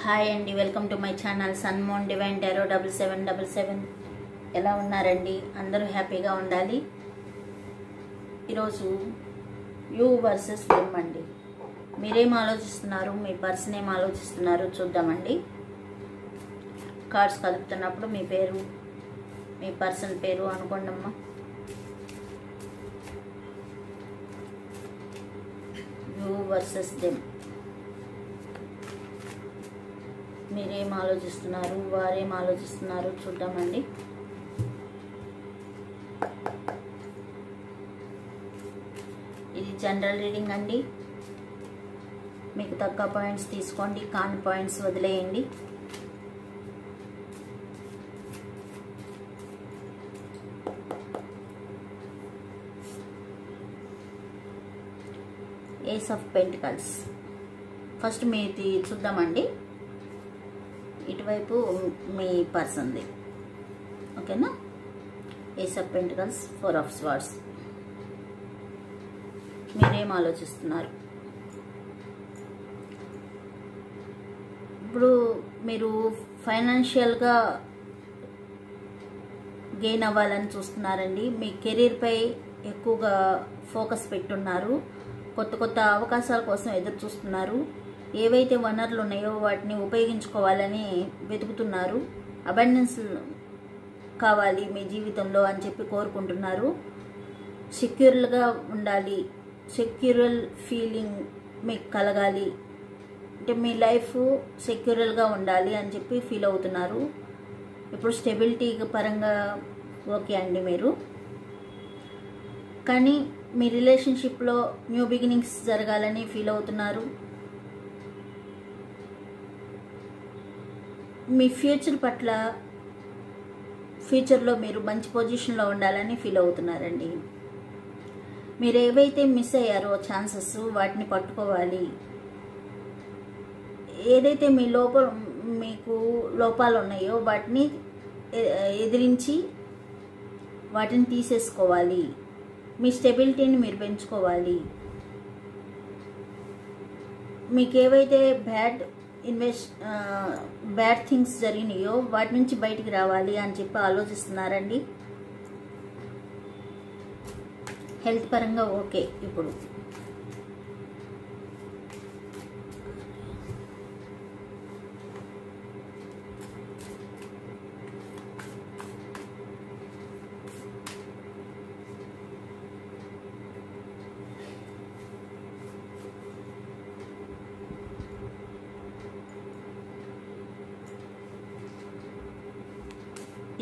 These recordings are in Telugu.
హాయ్ అండి, welcome to my channel సన్మోన్ divine tarot 7777. ఎలా ఉన్నారండి? అందరూ హ్యాపీగా ఉండాలి. ఈరోజు యూ వర్సెస్ దెమ్ అండి. మీరేం ఆలోచిస్తున్నారు, మీ పర్సన్ ఏం ఆలోచిస్తున్నారు చూద్దామండి. కార్డ్స్ కలుపుతున్నప్పుడు మీ పేరు, మీ పర్సన్ పేరు అనుకోండమ్మా. You versus them. మీరేం ఆలోచిస్తున్నారు, వారేం ఆలోచిస్తున్నారు చూద్దామండి. ఇది జనరల్ రీడింగ్ అండి. మీకు తగ్గ పాయింట్స్ తీసుకోండి, కాని పాయింట్స్ వదిలేయండి. ఏస్ ఆఫ్ పెంటికల్స్. ఫస్ట్ మీది చూద్దామండి. ఇటువైపు మీ పర్సన్ది, ఓకేనా? Ace of pentacles, 4 of swords. మీరేం ఆలోచిస్తున్నారు? ఇప్పుడు మీరు ఫైనాన్షియల్గా గెయిన్ అవ్వాలని చూస్తున్నారండి. మీ కెరీర్పై ఎక్కువగా ఫోకస్ పెట్టున్నారు. కొత్త కొత్త అవకాశాల కోసం ఎదురు చూస్తున్నారు. ఏవైతే వనరులు ఉన్నాయో వాటిని ఉపయోగించుకోవాలని వెతుకుతున్నారు. అబండెన్స్ కావాలి మీ జీవితంలో అని చెప్పి కోరుకుంటున్నారు. సెక్యూర్గా ఉండాలి, సెక్యూరల్ ఫీలింగ్ మీకు కలగాలి, అంటే మీ లైఫ్ సెక్యూరల్గా ఉండాలి అని చెప్పి ఫీల్ అవుతున్నారు. ఇప్పుడు స్టెబిలిటీ పరంగా ఓకే అండి మీరు. కానీ మీ రిలేషన్షిప్లో న్యూ బిగినింగ్స్ జరగాలని ఫీల్ అవుతున్నారు. మీ ఫ్యూచర్ పట్ల, ఫ్యూచర్లో మీరు మంచి పొజిషన్లో ఉండాలని ఫీల్ అవుతున్నారండి. మీరు ఏవైతే మిస్ అయ్యారో ఛాన్సెస్, వాటిని పట్టుకోవాలి. ఏదైతే మీకు లోపాలు ఉన్నాయో వాటిని ఎదిరించి వాటిని తీసేసుకోవాలి. మీ స్టెబిలిటీని మీరు పెంచుకోవాలి. మీకు ఏవైతే బ్యాడ్ థింగ్స్ జరిగినాయో వాటి నుంచి బయటికి రావాలి అని చెప్పి ఆలోచిస్తున్నారండి. హెల్త్ పరంగా ఓకే. ఇప్పుడు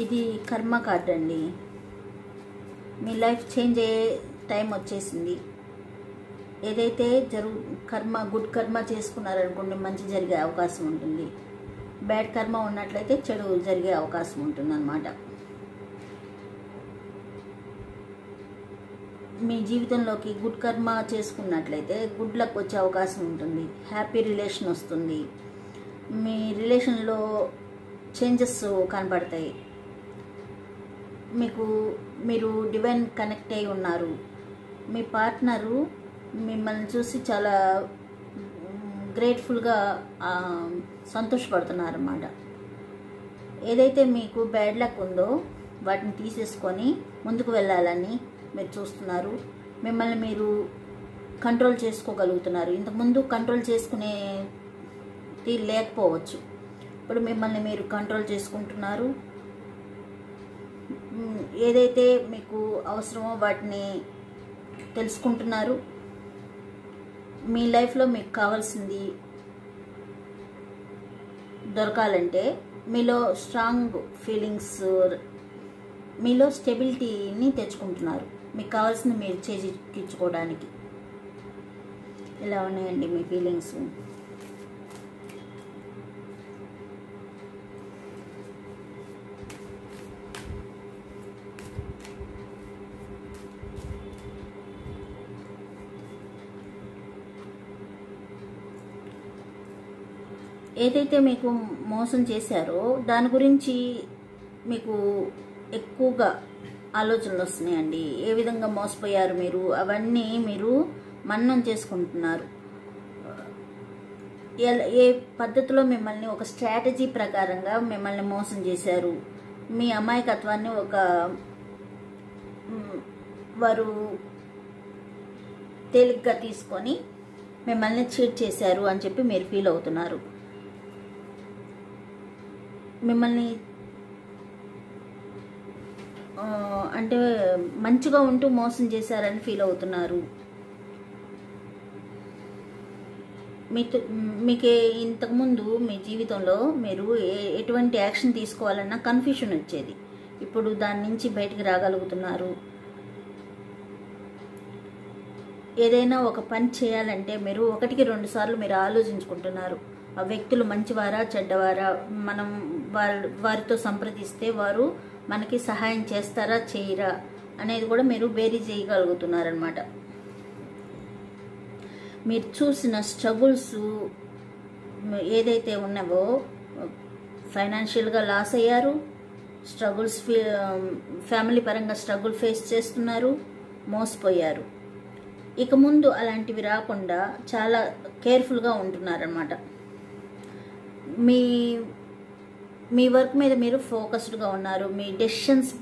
ఇది కర్మ కార్డ్ అండి. మీ లైఫ్ చేంజ్ అయ్యే టైం వచ్చేసింది. ఏదైతే గుడ్ కర్మ చేసుకున్నారనుకోండి, మంచి జరిగే అవకాశం ఉంటుంది. బ్యాడ్ కర్మ ఉన్నట్లయితే చెడు జరిగే అవకాశం ఉంటుంది అన్నమాట. మీ జీవితంలోకి గుడ్ కర్మ చేసుకున్నట్లయితే గుడ్ లక్ వచ్చే అవకాశం ఉంటుంది. హ్యాపీ రిలేషన్ వస్తుంది. మీ రిలేషన్లో చేంజెస్ కనబడతాయి. మీరు డివైన్ కనెక్ట్ అయి ఉన్నారు. మీ పార్ట్నరు మిమ్మల్ని చూసి చాలా గ్రేట్ఫుల్గా సంతోషపడుతున్నారు అన్నమాట. ఏదైతే మీకు బ్యాడ్ లక్ ఉందో వాటిని తీసేసుకొని ముందుకు వెళ్ళాలని మీరు చూస్తున్నారు. మిమ్మల్ని మీరు కంట్రోల్ చేసుకోగలుగుతున్నారు. ఇంతకుముందు కంట్రోల్ చేసుకునేది లేకపోవచ్చు. ఇప్పుడు మిమ్మల్ని మీరు కంట్రోల్ చేసుకుంటున్నారు. ఏదైతే మీకు అవసరమో వాటిని తెలుసుకుంటున్నారు. మీ లైఫ్లో మీకు కావాల్సింది దొరకాలంటే మీలో స్ట్రాంగ్ ఫీలింగ్స్, మీలో స్టెబిలిటీని తెచ్చుకుంటున్నారు. మీకు కావాల్సింది మీరు చేజిక్కించుకోవడానికి. ఇలా ఉన్నాయండి మీ ఫీలింగ్స్. ఏదైతే మీకు మోసం చేశారో దాని గురించి మీకు ఎక్కువగా ఆలోచనలు వస్తున్నాయండి. ఏ విధంగా మోసపోయారు మీరు, అవన్నీ మీరు మననం చేసుకుంటున్నారు. ఏ పద్ధతిలో మిమ్మల్ని ఒక స్ట్రాటజీ ప్రకారంగా మిమ్మల్ని మోసం చేశారు, మీ అమాయకత్వాన్ని వారు తేలిగ్గా తీసుకొని మిమ్మల్ని చీట్ చేశారు అని చెప్పి మీరు ఫీల్ అవుతున్నారు. మిమ్మల్ని అంటే మంచిగా ఉంటూ మోసం చేశారని ఫీల్ అవుతున్నారు. మీకు ఇంతకుముందు మీ జీవితంలో మీరు ఎటువంటి యాక్షన్ తీసుకోవాలన్నా కన్ఫ్యూషన్ వచ్చేది. ఇప్పుడు దాని నుంచి బయటికి రాగలుగుతున్నారు. ఏదైనా ఒక పని చేయాలంటే మీరు 1-2 సార్లు మీరు ఆలోచించుకుంటున్నారు. ఆ వ్యక్తులు మంచివారా చెడ్డవారా, మనం వారితో సంప్రదిస్తే వారు మనకి సహాయం చేస్తారా చేయరా అనేది కూడా మీరు బేరీ చేయగలుగుతున్నారనమాట. మీరు చూసిన స్ట్రగుల్స్ ఏదైతే ఉన్నావో, ఫైనాన్షియల్గా లాస్ అయ్యారు, స్ట్రగుల్స్ ఫ్యామిలీ పరంగా స్ట్రగుల్ ఫేస్ చేస్తున్నారు, మోసపోయారు. ఇక ముందు అలాంటివి రాకుండా చాలా కేర్ఫుల్గా ఉంటున్నారన్నమాట. మీ వర్క్ మీద మీరు ఫోకస్డ్గా ఉన్నారు. మీ డెసిషన్స్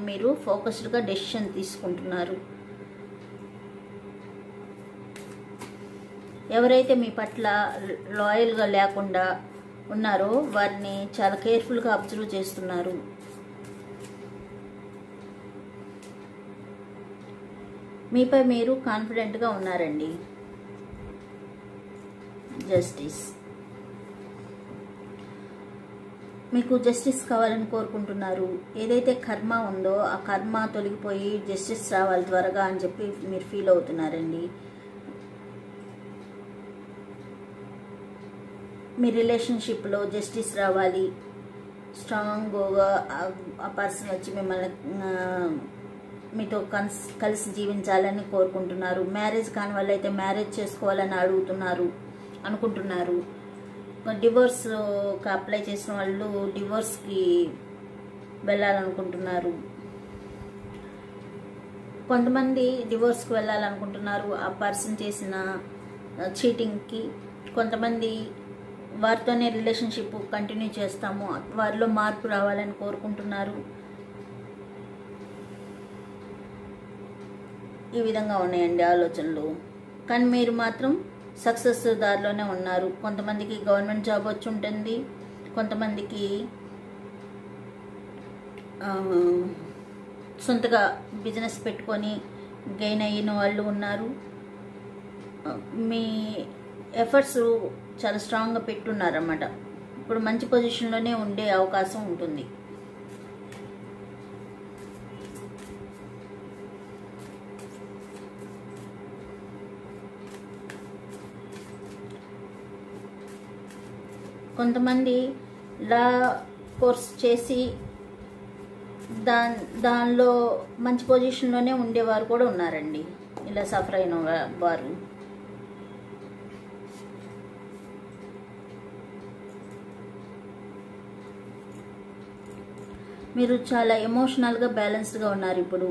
మీరు ఫోకస్డ్గా డెసిషన్ తీసుకుంటున్నారు. ఎవరైతే మీ పట్ల లాయల్గా లేకుండా ఉన్నారో వారిని చాలా కేర్ఫుల్గా అబ్జర్వ్ చేస్తున్నారు. మీపై మీరు కాన్ఫిడెంట్గా ఉన్నారండి. జస్టిస్, మీకు జస్టిస్ కావాలని కోరుకుంటున్నారు. ఏదైతే కర్మ ఉందో ఆ కర్మ తొలగిపోయి జస్టిస్ రావాలి త్వరగా అని చెప్పి మీరు ఫీల్ అవుతున్నారండి. మీ రిలేషన్షిప్లో జస్టిస్ రావాలి, స్ట్రాంగ్గా ఆ పర్సన్ వచ్చి మిమ్మల్ని మీతో కలిసి జీవించాలని కోరుకుంటున్నారు. మ్యారేజ్ కాని వాళ్ళు అయితే మ్యారేజ్ చేసుకోవాలని అనుకుంటున్నారు. డివోర్స్కి అప్లై చేసిన వాళ్ళు డివోర్స్కి వెళ్ళాలనుకుంటున్నారు. కొంతమంది డివోర్స్కి వెళ్ళాలనుకుంటున్నారు ఆ పర్సన్ చేసిన చీటింగ్కి. కొంతమంది వారితోనే రిలేషన్షిప్ కంటిన్యూ చేస్తాము, వారిలో మార్పు రావాలని కోరుకుంటున్నారు. ఈ విధంగా ఉన్నాయండి ఆలోచనలు. కానీ మీరు మాత్రం సక్సెస్ దారిలోనే ఉన్నారు. కొంతమందికి గవర్నమెంట్ జాబ్ వచ్చి ఉంటుంది, కొంతమందికి సొంతగా బిజినెస్ పెట్టుకొని గెయిన్ అయిన వాళ్ళు ఉన్నారు. మీ ఎఫర్ట్స్ చాలా స్ట్రాంగ్గా పెట్టున్నారన్నమాట. ఇప్పుడు మంచి పొజిషన్లోనే ఉండే అవకాశం ఉంటుంది. కొంతమంది లా కోర్స్ చేసి దానిలో మంచి పొజిషన్లోనే ఉండేవారు కూడా ఉన్నారండి. ఇలా సఫర్ అయిన వారు. మీరు చాలా ఎమోషనల్గా బ్యాలెన్స్డ్గా ఉన్నారు. ఇప్పుడు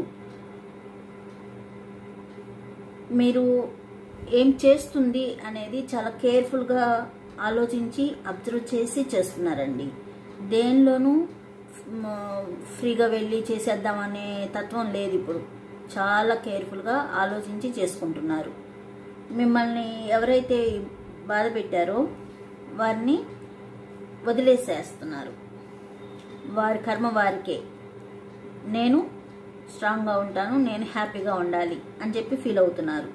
మీరు ఏం చేస్తుంది అనేది చాలా కేర్ఫుల్గా ఆలోచించి అబ్జర్వ్ చేసి చేస్తున్నారండి. దేనిలోనూ ఫ్రీగా వెళ్ళి చేసేద్దామనే తత్వం లేదు. ఇప్పుడు చాలా కేర్ఫుల్గా ఆలోచించి చేసుకుంటున్నారు. మిమ్మల్ని ఎవరైతే బాధ పెట్టారో వారిని వదిలేసేస్తున్నారు. వారి కర్మ వారికే. నేను స్ట్రాంగ్గా ఉంటాను, నేను హ్యాపీగా ఉండాలి అని చెప్పి ఫీల్ అవుతున్నారు.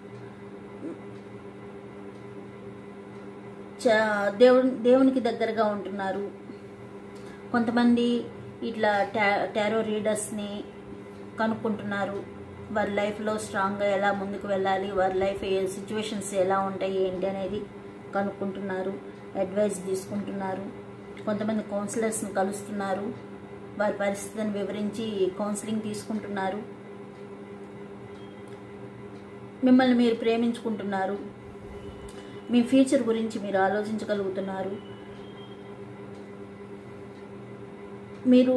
దేవునికి దగ్గరగా ఉంటున్నారు. కొంతమంది ఇట్లా టారో రీడర్స్ని కనుక్కుంటున్నారు. వారి లైఫ్లో స్ట్రాంగ్గా ఎలా ముందుకు వెళ్ళాలి, వారి లైఫ్ సిచ్యువేషన్స్ ఎలా ఉంటాయి ఏంటి అనేది కనుక్కుంటున్నారు, అడ్వైస్ తీసుకుంటున్నారు. కొంతమంది కౌన్సిలర్స్ని కలుస్తున్నారు, వారి పరిస్థితిని వివరించి కౌన్సిలింగ్ తీసుకుంటున్నారు. మిమ్మల్ని మీరు ప్రేమించుకుంటున్నారు. మీ ఫ్యూచర్ గురించి మీరు ఆలోచించగలుగుతున్నారు. మీరు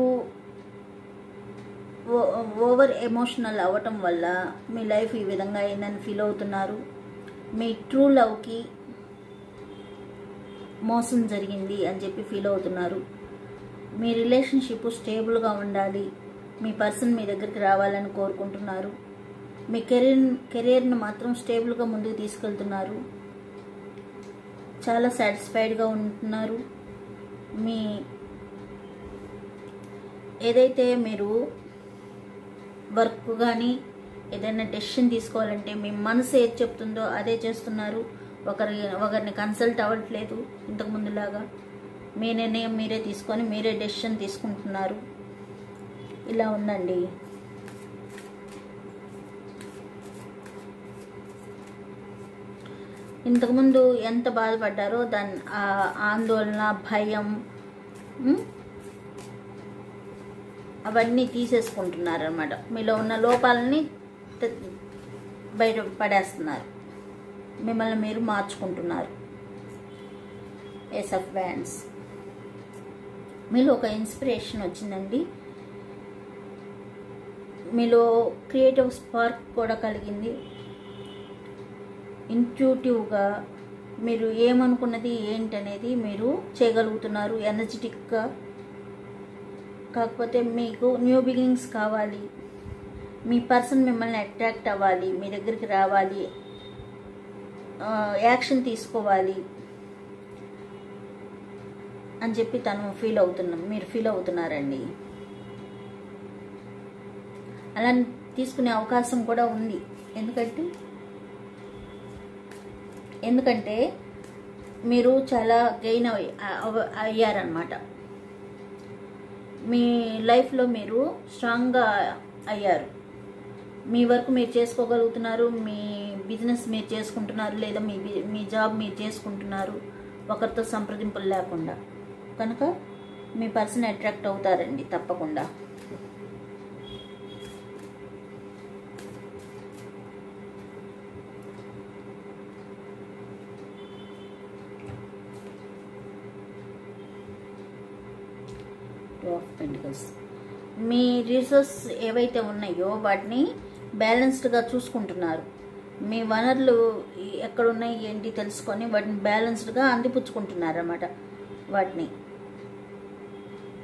ఓవర్ ఎమోషనల్ అవ్వటం వల్ల మీ లైఫ్ ఈ విధంగా అయిందని ఫీల్ అవుతున్నారు. మీ ట్రూ లవ్కి మోసం జరిగింది అని చెప్పి ఫీల్ అవుతున్నారు. మీ రిలేషన్షిప్ స్టేబుల్గా ఉండాలి, మీ పర్సన్ మీ దగ్గరికి రావాలని కోరుకుంటున్నారు. మీ కెరీర్ని మాత్రం స్టేబుల్గా ముందుకు తీసుకెళ్తున్నారు. చాలా సాటిస్ఫైడ్గా ఉంటున్నారు. మీ ఏదైతే మీరు వర్క్ కానీ ఏదైనా డెసిషన్ తీసుకోవాలంటే మీ మనసు ఏది చెప్తుందో అదే చేస్తున్నారు. ఒకరిని కన్సల్ట్ అవ్వట్లేదు. ఇంతకు ముందులాగా మీ నిర్ణయం మీరే తీసుకొని మీరే డెసిషన్ తీసుకుంటున్నారు. ఇలా ఉందండి. ఇంతకుముందు ఎంత బాధపడ్డారో దాని ఆందోళన, భయం అవన్నీ తీసేసుకుంటున్నారన్నమాట. మీలో ఉన్న లోపాలని బయట పడేస్తున్నారు. మిమ్మల్ని మీరు మార్చుకుంటున్నారు. Ace of wands. మీలో ఒక ఇన్స్పిరేషన్ వచ్చిందండి. మీలో క్రియేటివ్ స్పార్క్ కూడా కలిగింది. ఇంట్యూటివ్గా మీరు ఏమనుకున్నది ఏంటనేది మీరు చేయగలుగుతున్నారు. ఎనర్జెటిక్గా. కాకపోతే మీకు న్యూ బిగినింగ్స్ కావాలి. మీ పర్సన్ మిమ్మల్ని అట్రాక్ట్ అవ్వాలి, మీ దగ్గరికి రావాలి, యాక్షన్ తీసుకోవాలి అని చెప్పి మీరు ఫీల్ అవుతున్నారండి. అలా తీసుకునే అవకాశం కూడా ఉంది. ఎందుకంటే మీరు చాలా గెయిన్ అయ్యారనమాట. మీ లైఫ్లో మీరు స్ట్రాంగ్గా అయ్యారు. మీ వర్క్ మీరు చేసుకోగలుగుతున్నారు. మీ బిజినెస్ మీరు చేసుకుంటున్నారు, లేదా మీ జాబ్ మీరు చేసుకుంటున్నారు ఒకరితో సంప్రదింపులు లేకుండా. కనుక మీ పర్సన్ అట్రాక్ట్ అవుతారండి తప్పకుండా. Of pentacles. మీ రిసోర్స్ ఏవైతే ఉన్నాయో వాటిని బ్యాలెన్స్డ్గా చూసుకుంటున్నారు. మీ వనరులు ఎక్కడున్నాయి ఏంటి తెలుసుకొని వాటిని బ్యాలెన్స్డ్గా అందిపుచ్చుకుంటున్నారు అన్నమాట. వాటిని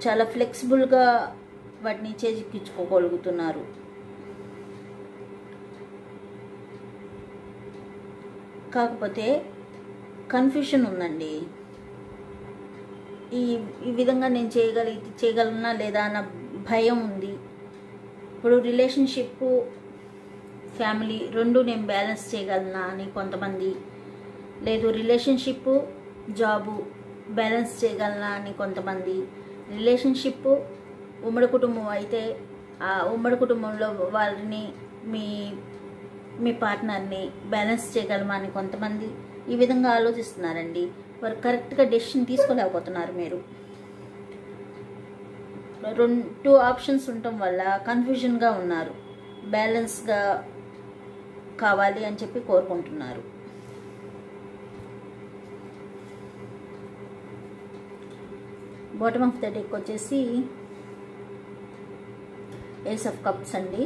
చాలా ఫ్లెక్సిబుల్గా వాటిని చేజిక్కించుకోగలుగుతున్నారు. కాకపోతే కన్ఫ్యూషన్ ఉందండి. ఈ విధంగా నేను చేయగలనా లేదా అన్న భయం ఉంది. ఇప్పుడు రిలేషన్షిప్, ఫ్యామిలీ రెండు నేను బ్యాలెన్స్ చేయగలనా అని కొంతమంది, లేదు రిలేషన్షిప్, జాబు బ్యాలెన్స్ చేయగలనా అని కొంతమంది, రిలేషన్షిప్ ఉమ్మడి కుటుంబం అయితే ఆ ఉమ్మడి కుటుంబంలో వాళ్ళని మీ పార్ట్నర్ని బ్యాలెన్స్ చేయగలమా అని కొంతమంది ఈ విధంగా ఆలోచిస్తున్నారండి. వారు కరెక్ట్గా డెసిషన్ తీసుకోలేకపోతున్నారు. మీరు 2 ఆప్షన్స్ ఉండటం వల్ల కన్ఫ్యూజన్గా ఉన్నారు. బ్యాలెన్స్గా కావాలి అని చెప్పి కోరుకుంటున్నారు. బాటమ్ ఆఫ్ ద డెక్ వచ్చేసి ఏస్ ఆఫ్ కప్స్ అండి.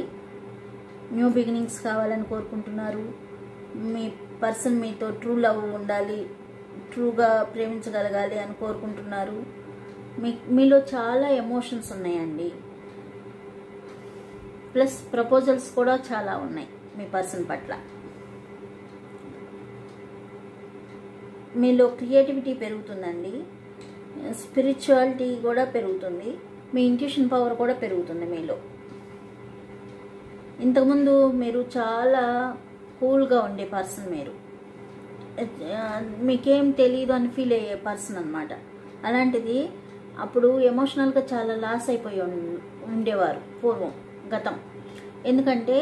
న్యూ బిగినింగ్స్ కావాలని కోరుకుంటున్నారు. మీ పర్సన్ మీతో ట్రూ లవ్ ఉండాలి, ట్రూగా ప్రేమించగలగాలి అని కోరుకుంటున్నారు. మీలో చాలా ఎమోషన్స్ ఉన్నాయండి. ప్లస్ ప్రపోజల్స్ కూడా చాలా ఉన్నాయి మీ పర్సన్ పట్ల. మీలో క్రియేటివిటీ పెరుగుతుందండి. స్పిరిచువాలిటీ కూడా పెరుగుతుంది. మీ ఇంట్యూషన్ పవర్ కూడా పెరుగుతుంది మీలో. ఇంతకుముందు మీరు చాలా కూల్గా ఉండే పర్సన్, మీరు మీకేం తెలియదు అని ఫీల్ అయ్యే పర్సన్ అనమాట. అలాంటిది అప్పుడు ఎమోషనల్గా చాలా లాస్ అయిపోయి ఉండేవారు పూర్వం, గతం. ఎందుకంటే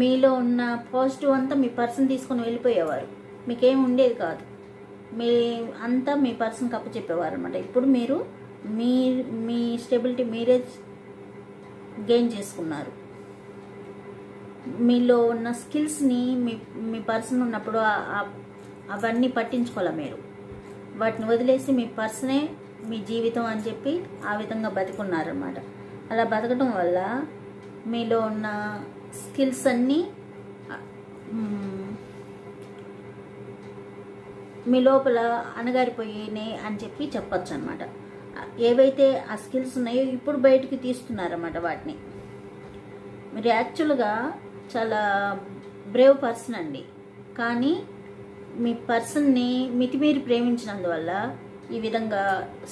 మీలో ఉన్న పాజిటివ్ అంతా మీ పర్సన్ తీసుకొని వెళ్ళిపోయేవారు. మీకేం ఉండేది కాదు. అంతా మీ పర్సన్కి అప్పచెప్పేవారు అనమాట. ఇప్పుడు మీరు మీ స్టెబిలిటీ మీరే గెయిన్ చేసుకున్నారు. మీలో ఉన్న స్కిల్స్ని మీ పర్సన్ ఉన్నప్పుడు అవన్నీ పట్టించుకోలే మీరు. వాటిని వదిలేసి మీ పర్సనే మీ జీవితం అని చెప్పి ఆ విధంగా బతికున్నారన్నమాట. అలా బతకడం వల్ల మీలో ఉన్న స్కిల్స్ అన్నీ మీ లోపల అణగారిపోయినాయి అని చెప్పి చెప్పచ్చు అనమాట. ఏవైతే ఆ స్కిల్స్ ఉన్నాయో ఇప్పుడు బయటికి తీస్తున్నారన్నమాట వాటిని. మీరు యాక్చువల్గా చాలా బ్రేవ్ పర్సన్ అండి, కానీ మీ పర్సన్ని మితిమీరి ప్రేమించినందువల్ల ఈ విధంగా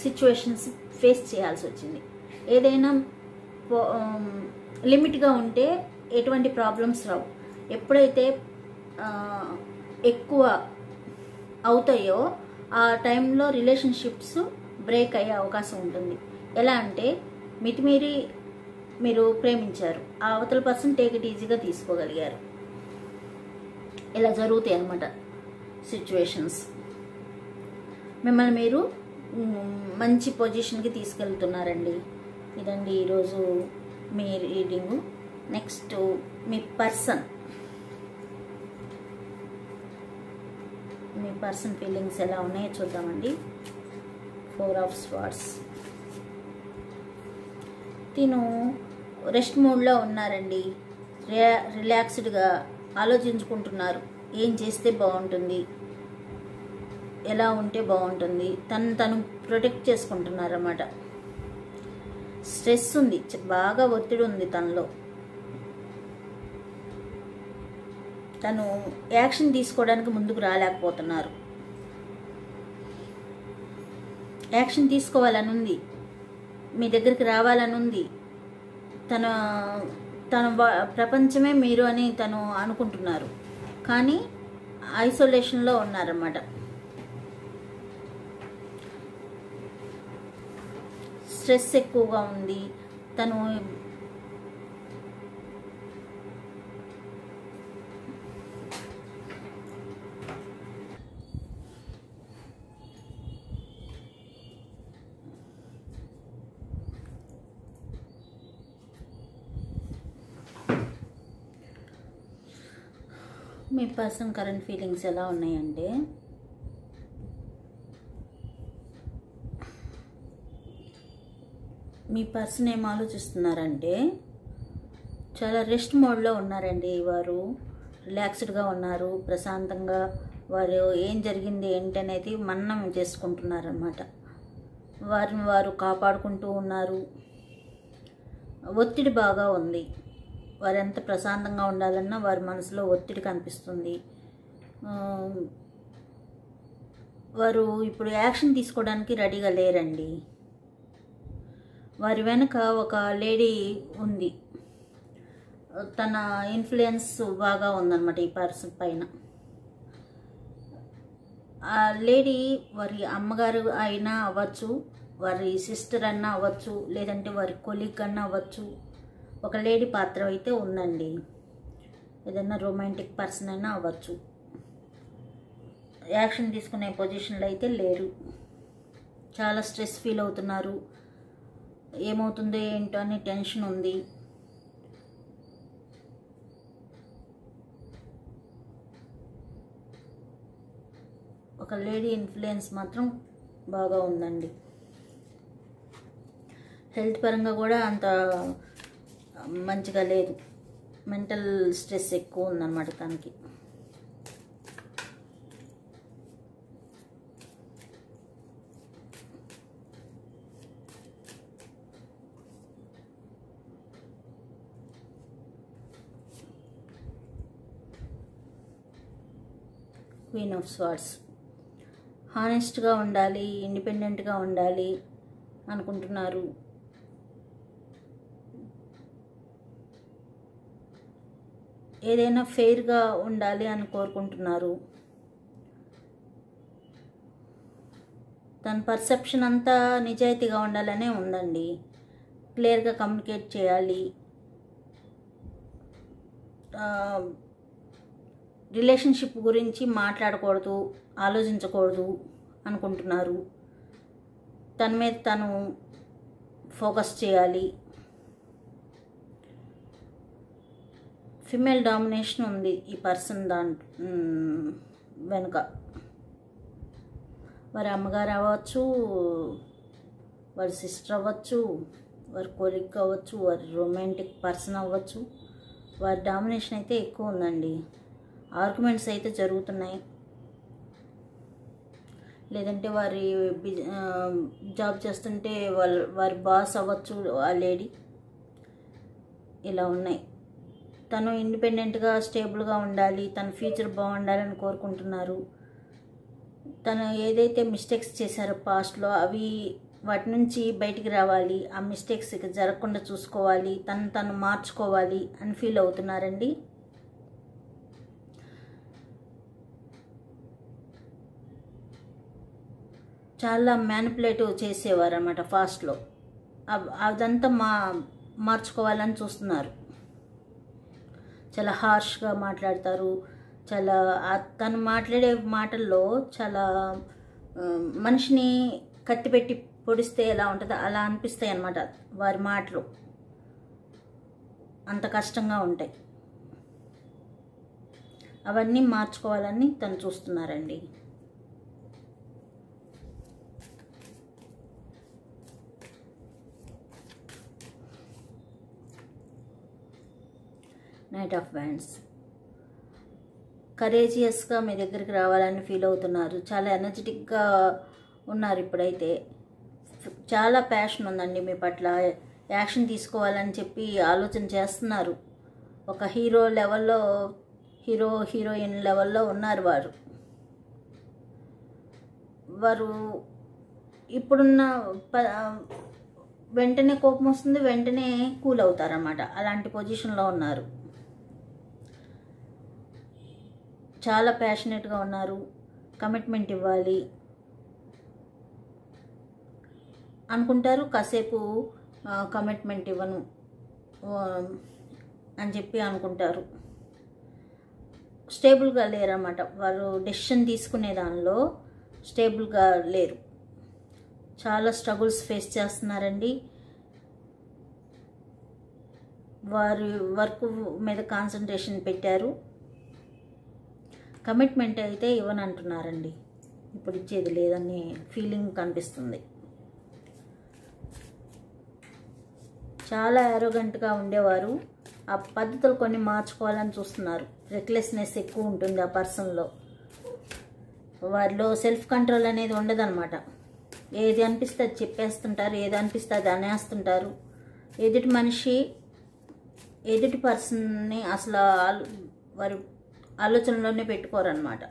సిచ్యువేషన్స్ ఫేస్ చేయాల్సి వచ్చింది. ఏదైనా లిమిట్గా ఉంటే ఎటువంటి ప్రాబ్లమ్స్ రావు. ఎప్పుడైతే ఎక్కువ అవుతాయో ఆ టైంలో రిలేషన్షిప్స్ బ్రేక్ అయ్యే అవకాశం ఉంటుంది. ఎలా అంటే మితిమీరి మీరు ప్రేమించారు, ఆ అవతల పర్సన్ టేక్ ఇట్ ఈజీగా తీసుకోగలిగారు. ఇలా జరుగుతాయి అన్నమాట సిచ్యువేషన్స్. మిమ్మల్ని మీరు మంచి పొజిషన్కి తీసుకెళ్తున్నారండి. ఇదండి ఈరోజు మీ రీడింగు. నెక్స్ట్ మీ పర్సన్ ఫీలింగ్స్ ఎలా ఉన్నాయో చూద్దామండి. 4 ఆఫ్ స్వార్డ్స్. తిను రెస్ట్ మోడ్లో ఉన్నారండి. రిలాక్స్డ్గా ఆలోచించుకుంటున్నారు, ఏం చేస్తే బాగుంటుంది, ఎలా ఉంటే బాగుంటుంది. తను ప్రొటెక్ట్ చేసుకుంటున్నారన్నమాట. స్ట్రెస్ ఉంది, బాగా ఒత్తిడి ఉంది తనలో. తను యాక్షన్ తీసుకోవడానికి ముందుకు రాలేకపోతున్నారు. యాక్షన్ తీసుకోవాలని ఉంది, మీ దగ్గరికి రావాలని ఉంది. తన ప్రపంచమే మీరు అని తను అనుకుంటున్నారు, కానీ ఐసోలేషన్లో ఉన్నారన్నమాట. స్ట్రెస్ ఎక్కువగా ఉంది. తను మీ పర్సన్ కరెంట్ ఫీలింగ్స్ ఎలా ఉన్నాయంటే, మీ పర్సన్ ఏం ఆలోచిస్తున్నారంటే చాలా రెస్ట్ మోడ్లో ఉన్నారండి. వారు రిలాక్స్డ్గా ఉన్నారు, ప్రశాంతంగా. వారు ఏం జరిగింది ఏంటనేది మననం చేసుకుంటున్నారన్నమాట. వారిని వారు కాపాడుకుంటూ ఉన్నారు. ఒత్తిడి బాగా ఉంది. వారు ఎంత ప్రశాంతంగా ఉండాలన్నా వారి మనసులో ఒత్తిడి కనిపిస్తుంది. వారు ఇప్పుడు యాక్షన్ తీసుకోవడానికి రెడీగా లేరండి. వారి వెనుక ఒక లేడీ ఉంది. తన ఇన్ఫ్లుయెన్స్ బాగా ఉందన్నమాట ఈ పర్సన్ పైన. ఆ లేడీ వారి అమ్మగారు అయినా అవ్వచ్చు, వారి సిస్టర్ అన్నా అవ్వచ్చు, లేదంటే వారి కొలీగ్ అన్నా అవ్వచ్చు. ఒక లేడీ పాత్ర అయితే ఉందండి. ఏదైనా రొమాంటిక్ పర్సన్ అయినా అవ్వచ్చు. యాక్షన్ తీసుకునే పొజిషన్లో అయితే లేరు. చాలా స్ట్రెస్ ఫీల్ అవుతున్నారు. ఏమవుతుందో ఏంటో అని టెన్షన్ ఉంది. ఒక లేడీ ఇన్ఫ్లుయెన్స్ మాత్రం బాగా ఉందండి. హెల్త్ పరంగా కూడా అంత మంచిగా లేదు. మెంటల్ స్ట్రెస్ ఎక్కువ ఉందన్నమాట తనకి. Queen of swords. హానెస్ట్గా ఉండాలి, ఇండిపెండెంట్గా ఉండాలి అనుకుంటున్నారు. ఏదైనా ఫెయిర్గా ఉండాలి అని కోరుకుంటున్నారు. తన పర్సెప్షన్ అంతా నిజాయితీగా ఉండాలనే ఉందండి. క్లియర్గా కమ్యూనికేట్ చేయాలి. రిలేషన్షిప్ గురించి మాట్లాడకూడదు, ఆలోచించకూడదు అనుకుంటున్నారు. తన మీద తను ఫోకస్ చేయాలి. ఫిమేల్ డామినేషన్ ఉంది ఈ పర్సన్ వెనుక. వారి అమ్మగారు అవ్వచ్చు, వారి సిస్టర్ అవ్వచ్చు, వారి కొలీగ్ అవ్వచ్చు, వారి రొమాంటిక్ పర్సన్ అవ్వచ్చు. వారి డామినేషన్ అయితే ఎక్కువ ఉందండి. ఆర్గ్యుమెంట్స్ అయితే జరుగుతున్నాయి. లేదంటే జాబ్ చేస్తుంటే వారి బాస్ అవ్వచ్చు ఆ లేడీ. ఇలా ఉన్నాయి. తను ఇండిపెండెంట్గా స్టేబుల్గా ఉండాలి, తన ఫ్యూచర్ బాగుండాలని కోరుకుంటున్నారు. తను ఏదైతే మిస్టేక్స్ చేశారో పాస్ట్లో వాటి నుంచి బయటికి రావాలి, ఆ మిస్టేక్స్ ఇక జరగకుండా చూసుకోవాలి, తను మార్చుకోవాలి అని ఫీల్ అవుతున్నారండి. చాలా మ్యానిపులేటివ్ చేసేవారు అన్నమాట ఫాస్ట్లో. అదంతా మార్చుకోవాలని చూస్తున్నారు. చాలా హార్ష్గా మాట్లాడతారు. తను మాట్లాడే మాటల్లో చాలా మనిషిని కత్తిపెట్టి పొడిస్తే ఎలా ఉంటుందో అలా అనిపిస్తాయి అన్నమాట వారి మాటలు. అంత కష్టంగా ఉంటాయి. అవన్నీ మార్చుకోవాలని తను చూస్తున్నారండి. Knight of wands. కరేజియస్గా మీ దగ్గరికి రావాలని ఫీల్ అవుతున్నారు. చాలా ఎనర్జెటిక్గా ఉన్నారు ఇప్పుడైతే. చాలా ప్యాషన్ ఉందండి మీ పట్ల. యాక్షన్ తీసుకోవాలని చెప్పి ఆలోచన చేస్తున్నారు. ఒక హీరోయిన్ లెవెల్లో ఉన్నారు వారు ఇప్పుడున్న వెంటనే కోపం వస్తుంది, వెంటనే కూల్ అవుతారన్నమాట. అలాంటి పొజిషన్లో ఉన్నారు. చాలా ప్యాషనెట్గా ఉన్నారు. కమిట్మెంట్ ఇవ్వాలి అనుకుంటారు, కాసేపు కమిట్మెంట్ ఇవ్వను అని చెప్పి అనుకుంటారు. స్టేబుల్గా లేరన్నమాట. వారు డెసిషన్ తీసుకునే దానిలో స్టేబుల్గా లేరు. చాలా స్ట్రగుల్స్ ఫేస్ చేస్తున్నారండి. వారి వర్క్ మీద కాన్సన్ట్రేషన్ పెట్టారు. కమిట్మెంట్ అయితే ఇవ్వనంటున్నారండి. ఇప్పుడు ఇచ్చేది లేదని ఫీలింగ్ కనిపిస్తుంది. చాలా యారోగెంట్గా ఉండేవారు. ఆ పద్ధతులు కొన్ని మార్చుకోవాలని చూస్తున్నారు. రెక్లెస్నెస్ ఎక్కువ ఉంటుంది ఆ పర్సన్లో. వారిలో సెల్ఫ్ కంట్రోల్ అనేది ఉండదన్నమాట. ఏది అనిపిస్తే అది చెప్పేస్తుంటారు, ఏది అనిపిస్తే అది అనేస్తుంటారు. ఎదుటి పర్సన్ని అసలు వారి ఆలోచనలోనే పెట్టుకోరన్నమాట.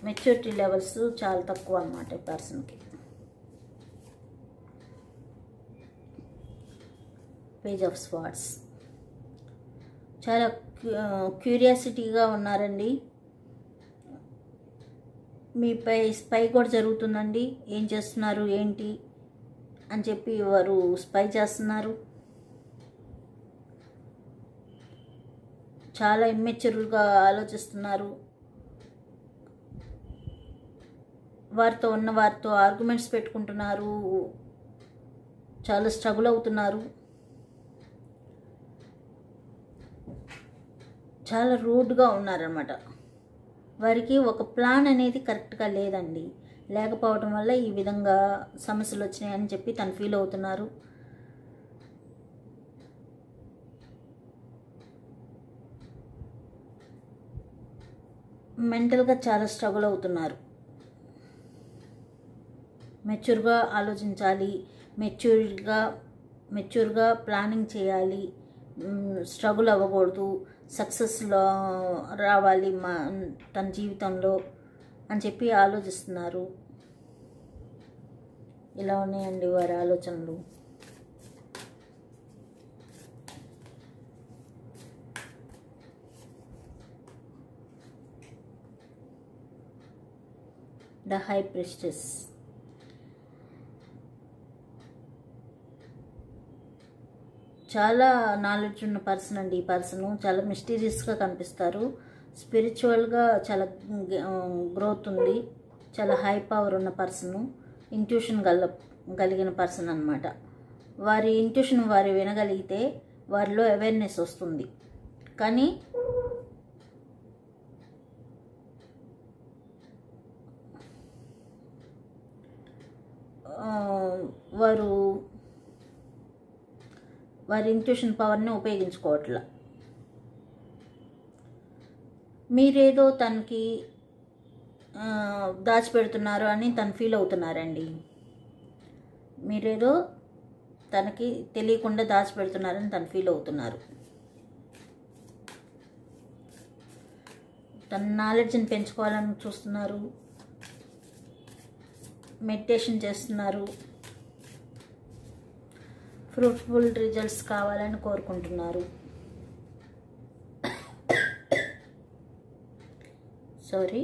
మెచ్యూరిటీ లెవెల్స్ చాలా తక్కువ అన్నమాట ఈ పర్సన్కి. Page of swords. చాలా క్యూరియాసిటీగా ఉన్నారండి. మీపై స్పై కూడా జరుగుతుందండి. ఏం చేస్తున్నారు ఏంటి అని చెప్పి వారు స్పై చేస్తున్నారు. చాలా ఇమ్మెచ్యూర్గా ఆలోచిస్తున్నారు. వారితో ఆర్గ్యుమెంట్స్ పెట్టుకుంటున్నారు. చాలా స్ట్రగుల్ అవుతున్నారు. చాలా రూడ్గా ఉన్నారన్నమాట. వారికి ఒక ప్లాన్ అనేది కరెక్ట్గా లేదండి. లేకపోవడం వల్ల ఈ విధంగా సమస్యలు వచ్చినాయని చెప్పి తను ఫీల్ అవుతున్నారు. మెంటల్గా చాలా స్ట్రగుల్ అవుతున్నారు. మెచ్యూర్గా ఆలోచించాలి, మెచ్యూర్గా ప్లానింగ్ చేయాలి, స్ట్రగుల్ అవ్వకూడదు, సక్సెస్లో రావాలి తన జీవితంలో అని చెప్పి ఆలోచిస్తున్నారు. ఇలా ఉన్నాయండి వారి ఆలోచనలు. The high priestess. చాలా నాలెడ్జ్ ఉన్న పర్సన్ అండి ఈ పర్సన్. చాలా మిస్టీరియస్గా కనిపిస్తారు. స్పిరిచువల్గా చాలా గ్రోత్ ఉంది. చాలా హై పవర్ ఉన్న పర్సన్. ఇంట్యూషన్ కలిగిన పర్సన్ అన్నమాట. వారి ఇంట్యూషన్ వారు వినగలిగితే వారిలో అవేర్నెస్ వస్తుంది. కానీ వారి ఇంట్యూషన్ పవర్ని ఉపయోగించుకోవట్లా. మీరేదో తనకి దాచిపెడుతున్నారు అని తను ఫీల్ అవుతున్నారండి. మీరేదో తనకి తెలియకుండా దాచిపెడుతున్నారని తను ఫీల్ అవుతున్నారు. తన నాలెడ్జ్ని పెంచుకోవాలని చూస్తున్నారు, మెడిటేషన్ చేస్తున్నారు, ఫ్రూట్ఫుల్ రిజల్ట్స్ కావాలని కోరుకుంటున్నారు. సారీ.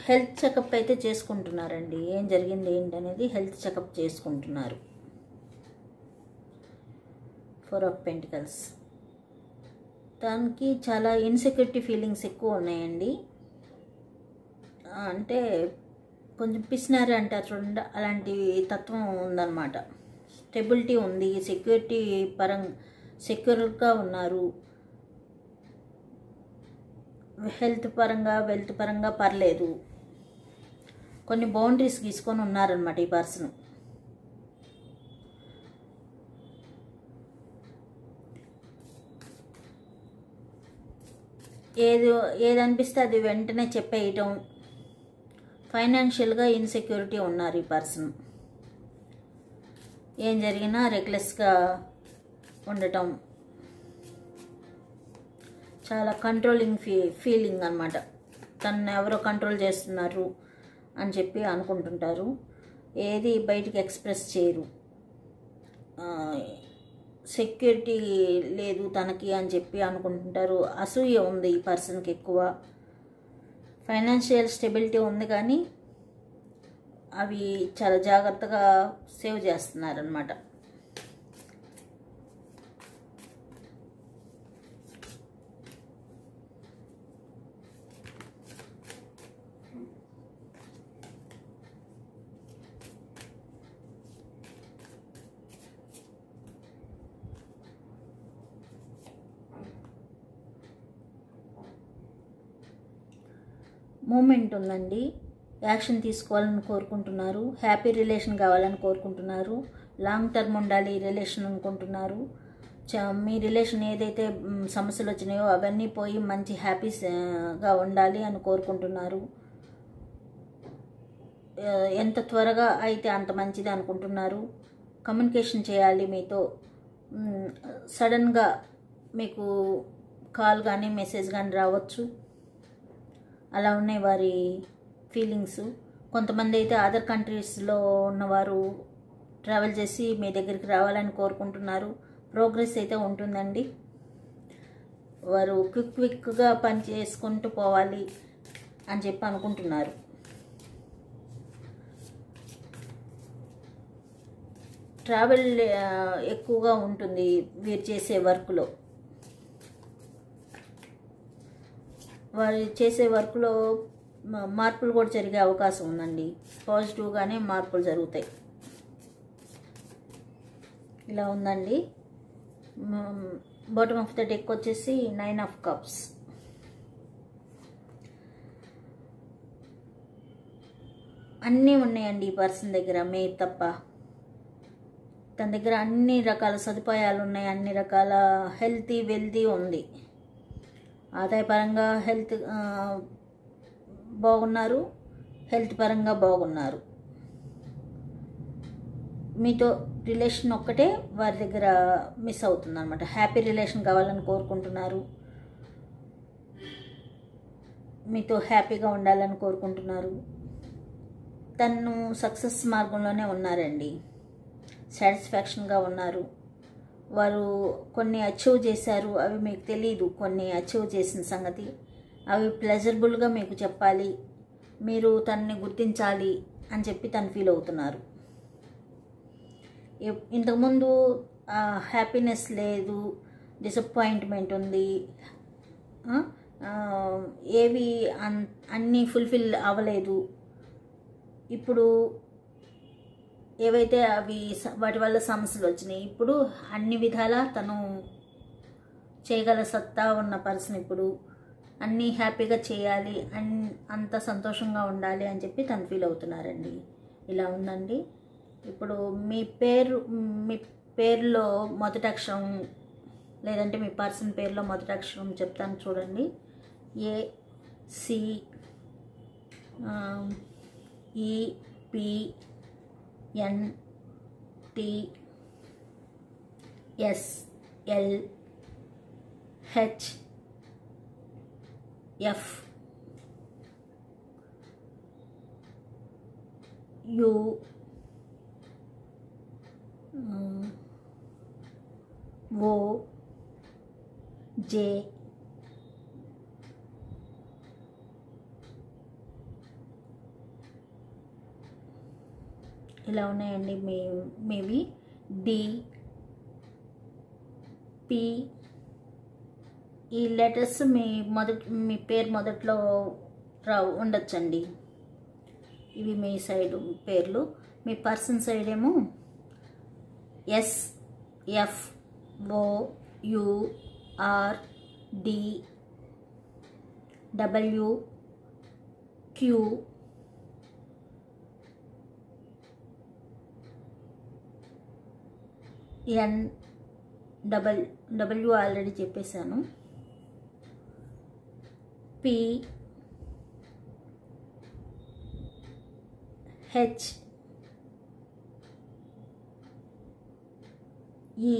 హెల్త్ చెకప్ అయితే చేసుకుంటున్నారండి. ఏం జరిగింది ఏంటనేది హెల్త్ చెకప్ చేసుకుంటున్నారు. 4 ఆఫ్ పెంటికల్స్. దానికి చాలా ఇన్సెక్యూరిటీ ఫీలింగ్స్ ఎక్కువ ఉన్నాయండి. అంటే కొంచెం పిసినారి అంటారు చూడండి, అలాంటి తత్వం ఉందన్నమాట. స్టెబిలిటీ ఉంది, సెక్యూర్గా ఉన్నారు. హెల్త్ పరంగా వెల్త్ పరంగా పర్లేదు. కొన్ని బౌండరీస్ గీసుకొని ఉన్నారనమాట ఈ పర్సన్. ఏది అనిపిస్తే అది వెంటనే చెప్పేయటం. ఫైనాన్షియల్గా ఇన్సెక్యూరిటీ ఉన్నారు ఈ పర్సన్. ఏం జరిగినా రెక్లెస్గా ఉండటం, చాలా కంట్రోలింగ్ ఫీలింగ్ అన్నమాట. తను ఎవరో కంట్రోల్ చేస్తున్నారు అని చెప్పి అనుకుంటుంటారు. ఏది బయటికి ఎక్స్ప్రెస్ చేయరు. సెక్యూరిటీ లేదు తనకి అని చెప్పి అనుకుంటుంటారు. అసూయ ఉంది ఈ పర్సన్కి ఎక్కువ. ఫైనాన్షియల్ స్టెబిలిటీ ఉంది కానీ అవి చాలా జాగ్రత్తగా సేవ్ చేస్తున్నారనమాట. మూమెంట్ ఉందండి. యాక్షన్ తీసుకోవాలని కోరుకుంటున్నారు. హ్యాపీ రిలేషన్ కావాలని కోరుకుంటున్నారు. లాంగ్ టర్మ్ ఉండాలి రిలేషన్ అనుకుంటున్నారు. మీ రిలేషన్ ఏదైతే సమస్యలు వచ్చినాయో అవన్నీ పోయి మంచి హ్యాపీగా ఉండాలి అని కోరుకుంటున్నారు. ఎంత త్వరగా అయితే అంత మంచిది అనుకుంటున్నారు. కమ్యూనికేషన్ చేయాలి మీతో. సడన్గా మీకు కాల్ కానీ మెసేజ్ కానీ రావచ్చు. అలా ఉన్నాయి వారి ఫీలింగ్స్. కొంతమంది అయితే అదర్ కంట్రీస్లో ఉన్నవారు ట్రావెల్ చేసి మీ దగ్గరికి రావాలని కోరుకుంటున్నారు. ప్రోగ్రెస్ అయితే ఉంటుందండి. వారు క్విక్గా పని చేసుకుంటూ పోవాలి అని చెప్పి అనుకుంటున్నారు. ట్రావెల్ ఎక్కువగా ఉంటుంది వీరు చేసే వర్క్లో. వారు చేసే వర్క్లో మార్పులు కూడా జరిగే అవకాశం ఉందండి. పాజిటివ్గానే మార్పులు జరుగుతాయి. ఇలా ఉందండి. బాటమ్ ఆఫ్ ద డెక్ వచ్చేసి 9 ఆఫ్ కప్స్. అన్నీ ఉన్నాయండి ఈ పర్సన్ దగ్గర, మీరు తప్ప. తన దగ్గర అన్ని రకాల సదుపాయాలు ఉన్నాయి, అన్ని రకాల వెల్తీ ఉంది. ఆదాయపరంగా బాగున్నారు, హెల్త్ పరంగా బాగున్నారు. మీతో రిలేషన్ ఒక్కటే వారి దగ్గర మిస్ అవుతుంది అనమాట. హ్యాపీ రిలేషన్ కావాలని కోరుకుంటున్నారు. మీతో హ్యాపీగా ఉండాలని కోరుకుంటున్నారు. తను సక్సెస్ మార్గంలోనే ఉన్నారండి. సాటిస్ఫాక్షన్గా ఉన్నారు. వారు కొన్ని అచీవ్ చేశారు, అవి మీకు తెలీదు. కొన్ని అచీవ్ చేసిన సంగతి అవి ప్లెజరబుల్గా మీకు చెప్పాలి, మీరు తనని గుర్తించాలి అని చెప్పి తను ఫీల్ అవుతున్నారు. ఇంతకుముందు హ్యాపీనెస్ లేదు, డిసప్పాయింట్మెంట్ ఉంది, ఏవి అన్నీ ఫుల్ఫిల్ అవ్వలేదు. ఇప్పుడు ఏవైతే వాటి వల్ల సమస్యలు వచ్చినాయి, ఇప్పుడు అన్ని విధాలా తను చేయగల సత్తా ఉన్న పర్సన్. ఇప్పుడు అన్నీ హ్యాపీగా చేయాలి, అంత సంతోషంగా ఉండాలి అని చెప్పి తను ఫీల్ అవుతున్నారండి. ఇలా ఉందండి. ఇప్పుడు మీ పేరులో మొదటి అక్షరం లేదంటే మీ పర్సన్ పేరులో మొదటి అక్షరం చెప్తాను చూడండి. A, C, E, P, N, T, S, L, H, F, U, O, J, ఇలా ఉన్నాయండి మేబీ డి, పి. ఈ లెటర్స్ మీ పేరు మొదట్లో ఉండొచ్చండి. ఇవి మీ సైడ్ పేర్లు. మీ పర్సన్ సైడ్ ఏమో S, F, O, U, R, D, W, Q, N, W already చెప్పేశాను, పి, హెచ్, ఈ,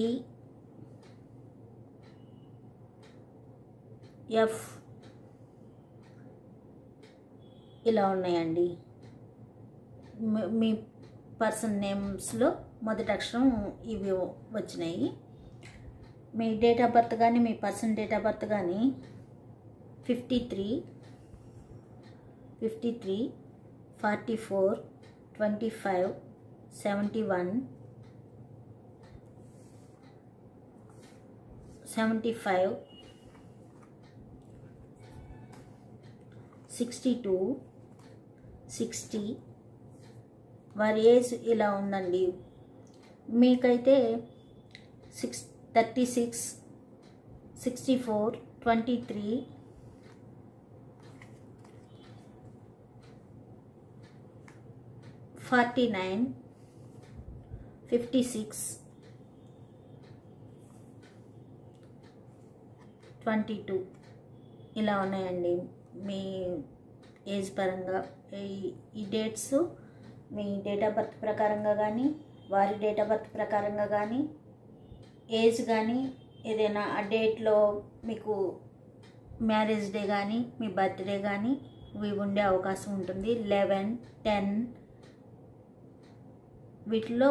ఎఫ్. ఇలా ఉన్నాయండి. మీ పర్సన్ నేమ్స్లో మొదటి అక్షరం ఇవి వచ్చినాయి. మీ డేట్ ఆఫ్ బర్త్ కానీ మీ పర్సన్ డేట్ ఆఫ్ బర్త్ కానీ 53, 44, 25, 71, 75, 62, 60. వారి ఏజ్ ఇలా ఉందండి. మీకైతే 36, 64, 23, 49, 56, 22 ఇలా ఉన్నాయండి. మీ ఏజ్ పరంగా ఈ dates me date of birth ప్రకారంగా కానీ వారి డేట్ ఆఫ్ బర్త్ ప్రకారంగా కానీ ఏజ్ కానీ ఏదైనా ఆ డేట్లో మీకు మ్యారేజ్ డే కానీ మీ బర్త్డే కానీ ఇవి ఉండే అవకాశం ఉంటుంది. 11, 10 వీటిలో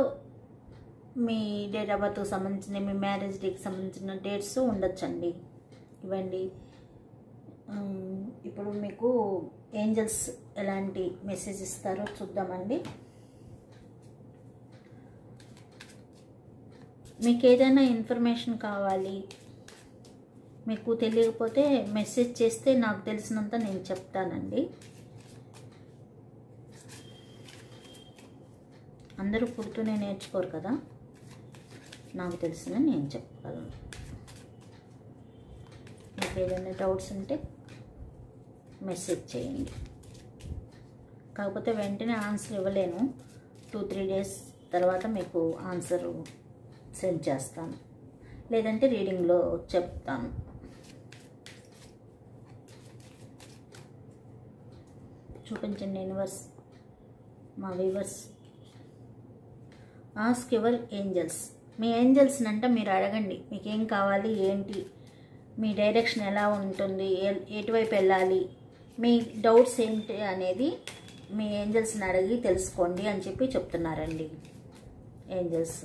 మీ డేట్ ఆఫ్ బర్త్కి సంబంధించిన మీ మ్యారేజ్ డేకి సంబంధించిన డేట్స్ ఉండొచ్చండి. ఇవ్వండి. ఇప్పుడు మీకు ఏంజల్స్ ఎలాంటి మెసేజ్ ఇస్తారో చూద్దామండి. మీకు ఏదైనా ఇన్ఫర్మేషన్ కావాలి, మీకు తెలియకపోతే మెసేజ్ చేస్తే నాకు తెలిసినంత నేను చెప్తానండి. అందరూ పుడుతూనే నేర్చుకోరు కదా, నాకు తెలిసిన నేను చెప్పగలను. మీకు ఏదైనా డౌట్స్ ఉంటే మెసేజ్ చేయండి. కాకపోతే వెంటనే ఆన్సర్ ఇవ్వలేను. 2-3 డేస్ తర్వాత మీకు ఆన్సర్ సెండ్ చేస్తాను, లేదంటే రీడింగ్లో చెప్తాను. చూపించండి యూనివర్స్. మా వ్యూవర్స్, ఆస్క్ యువర్ ఏంజల్స్. మీ ఏంజల్స్ని అంటే మీరు అడగండి, మీకు ఏం కావాలి, ఏంటి, మీ డైరెక్షన్ ఎలా ఉంటుంది, ఎటువైపు వెళ్ళాలి, మీ డౌట్స్ ఏంటి అనేది మీ ఏంజల్స్ని అడిగి తెలుసుకోండి అని చెప్పి చెప్తున్నారండి ఏంజల్స్.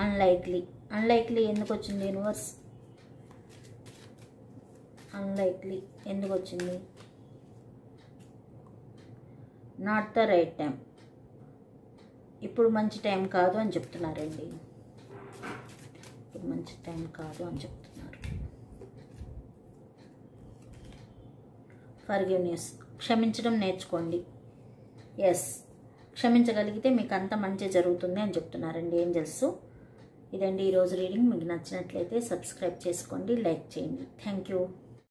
అన్లైక్లీ ఎందుకు వచ్చింది యూనివర్స్? అన్లైక్లీ ఎందుకు వచ్చింది? నాట్ ద రైట్ టైం, ఇప్పుడు మంచి టైం కాదు అని చెప్తున్నారండి. ఇప్పుడు మంచి టైం కాదు అని చెప్తున్నారు. ఫర్గివ్నెస్, క్షమించడం నేర్చుకోండి. ఎస్, క్షమించగలిగితే మీకు అంత మంచి జరుగుతుంది అని చెప్తున్నారండి ఏంజల్స్. ఇదండి ఈరోజు రీడింగ్. మీకు నచ్చినట్లయితే సబ్స్క్రైబ్ చేసుకోండి, లైక్ చేయండి. Thank you.